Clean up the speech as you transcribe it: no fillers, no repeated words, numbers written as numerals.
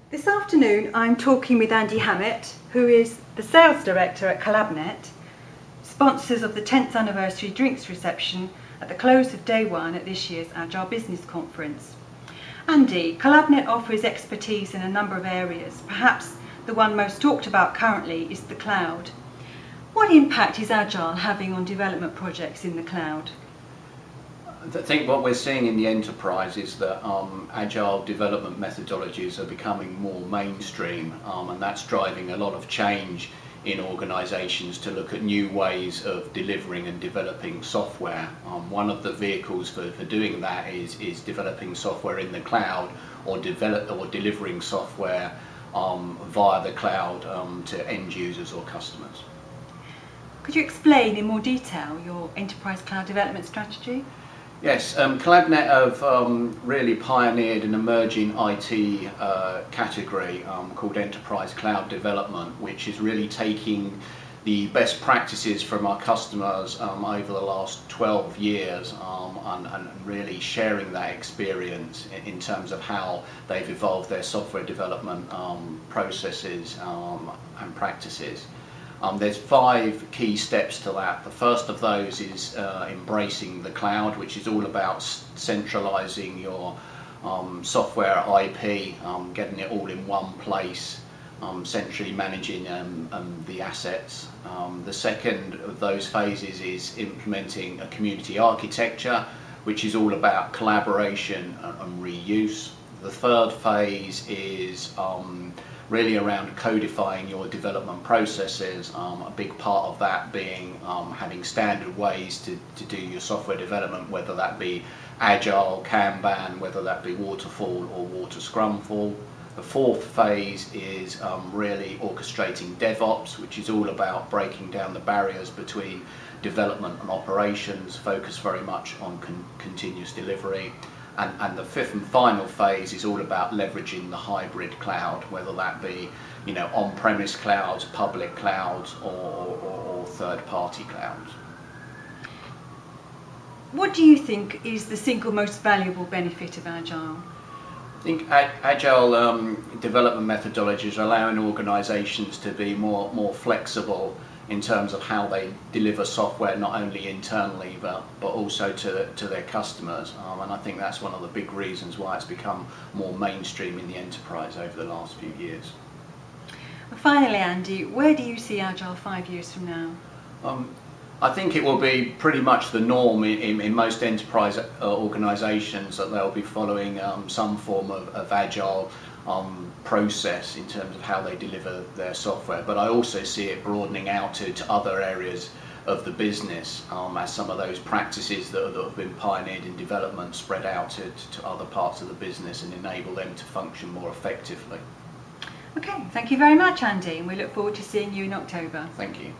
This afternoon I'm talking with Andy Hammett, who is the Sales Director at Collabnet, sponsors of the 10th anniversary drinks reception at the close of day one at this year's Agile Business Conference. Andy, Collabnet offers expertise in a number of areas. Perhaps the one most talked about currently is the cloud. What impact is Agile having on development projects in the cloud? I think what we're seeing in the enterprise is that Agile development methodologies are becoming more mainstream, and that's driving a lot of change in organisations to look at new ways of delivering and developing software. One of the vehicles for doing that is developing software in the cloud or delivering software via the cloud to end users or customers. Could you explain in more detail your enterprise cloud development strategy? Yes, Collabnet have really pioneered an emerging IT category called enterprise cloud development, which is really taking the best practices from our customers over the last 12 years and really sharing that experience in terms of how they've evolved their software development processes and practices. There's 5 key steps to that. The first of those is embracing the cloud, which is all about centralizing your software IP, getting it all in one place, centrally managing the assets. The second of those phases is implementing a community architecture, which is all about collaboration and reuse. The third phase is really around codifying your development processes, a big part of that being having standard ways to do your software development, whether that be Agile, Kanban, whether that be Waterfall or Water Scrumfall. The fourth phase is really orchestrating DevOps, which is all about breaking down the barriers between development and operations, focused very much on continuous delivery. And the fifth and final phase is all about leveraging the hybrid cloud, whether that be on-premise clouds, public clouds, or third-party clouds. What do you think is the single most valuable benefit of Agile? I think Agile development methodologies are allowing organisations to be more flexible in terms of how they deliver software, not only internally but also to their customers, and I think that's one of the big reasons why it's become more mainstream in the enterprise over the last few years. Finally, Andy, where do you see Agile 5 years from now? I think it will be pretty much the norm in most enterprise organisations that they'll be following some form of Agile process in terms of how they deliver their software, but I also see it broadening out to other areas of the business as some of those practices that have been pioneered in development spread out to other parts of the business and enable them to function more effectively. Okay, thank you very much, Andy, and we look forward to seeing you in October. Thank you.